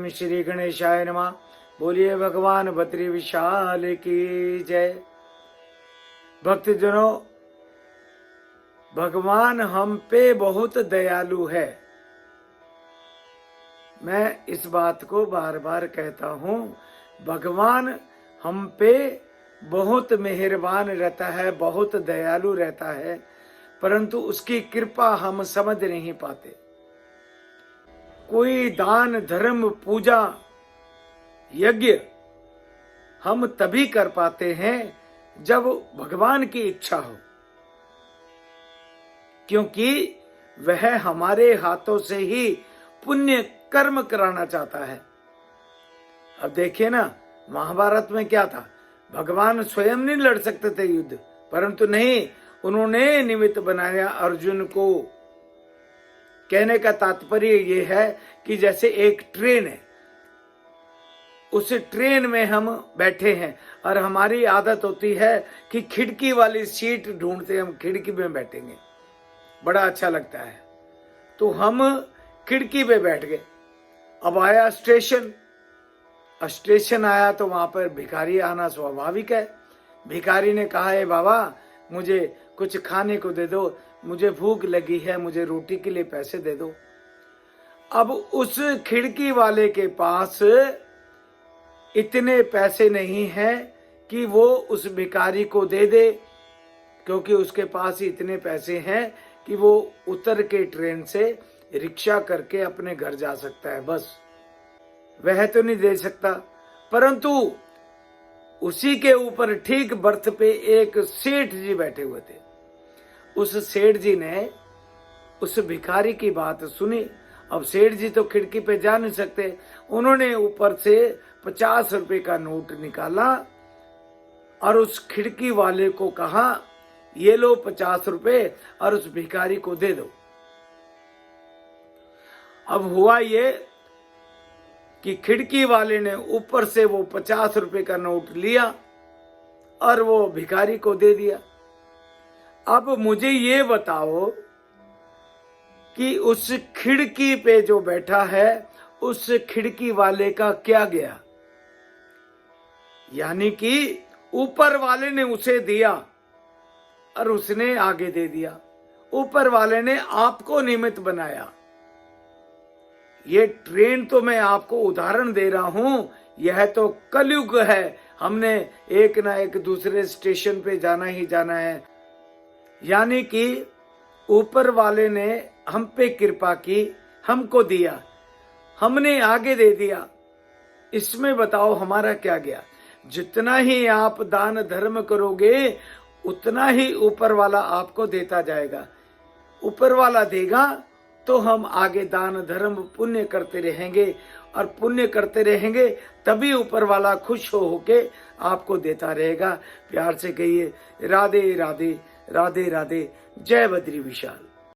ओम श्री गणेशाय नमः। बोलिए भगवान बद्री विशाल की जय। भक्तजनों, भगवान हम पे बहुत दयालु है। मैं इस बात को बार बार कहता हूँ, भगवान हम पे बहुत मेहरबान रहता है, बहुत दयालु रहता है, परंतु उसकी कृपा हम समझ नहीं पाते। कोई दान धर्म पूजा यज्ञ हम तभी कर पाते हैं जब भगवान की इच्छा हो, क्योंकि वह हमारे हाथों से ही पुण्य कर्म कराना चाहता है। अब देखिए ना, महाभारत में क्या था, भगवान स्वयं नहीं लड़ सकते थे युद्ध, परंतु नहीं, उन्होंने निमित्त बनाया अर्जुन को। कहने का तात्पर्य ये है कि जैसे एक ट्रेन है, उस ट्रेन में हम बैठे हैं और हमारी आदत होती है कि खिड़की वाली सीट ढूंढते, हम खिड़की में बैठेंगे, बड़ा अच्छा लगता है, तो हम खिड़की पे बैठ गए। अब आया स्टेशन, स्टेशन आया तो वहां पर भिखारी आना स्वाभाविक है। भिखारी ने कहा, है बाबा मुझे कुछ खाने को दे दो, मुझे भूख लगी है, मुझे रोटी के लिए पैसे दे दो। अब उस खिड़की वाले के पास इतने पैसे नहीं हैं कि वो उस भिखारी को दे दे, क्योंकि उसके पास ही इतने पैसे हैं कि वो उतर के ट्रेन से रिक्शा करके अपने घर जा सकता है, बस वह तो नहीं दे सकता। परंतु उसी के ऊपर ठीक बर्थ पे एक सेठ जी बैठे हुए थे। उस सेठ जी ने उस भिखारी की बात सुनी। अब सेठ जी तो खिड़की पे जा नहीं सकते, उन्होंने ऊपर से 50 रुपए का नोट निकाला और उस खिड़की वाले को कहा, ये लो 50 रुपए और उस भिखारी को दे दो। अब हुआ ये कि खिड़की वाले ने ऊपर से वो 50 रुपए का नोट लिया और वो भिखारी को दे दिया। अब मुझे ये बताओ कि उस खिड़की पे जो बैठा है, उस खिड़की वाले का क्या गया? यानी कि ऊपर वाले ने उसे दिया और उसने आगे दे दिया। ऊपर वाले ने आपको निमित्त बनाया। ये ट्रेन तो मैं आपको उदाहरण दे रहा हूं, यह तो कलयुग है। हमने एक ना एक दूसरे स्टेशन पे जाना ही जाना है। यानी कि ऊपर वाले ने हम पे कृपा की, हमको दिया, हमने आगे दे दिया। इसमें बताओ हमारा क्या गया? जितना ही आप दान धर्म करोगे, उतना ही ऊपर वाला आपको देता जाएगा। ऊपर वाला देगा तो हम आगे दान धर्म पुण्य करते रहेंगे, और पुण्य करते रहेंगे तभी ऊपर वाला खुश होके आपको देता रहेगा। प्यार से कहिए राधे राधे, राधे राधे। जय बद्री विशाल।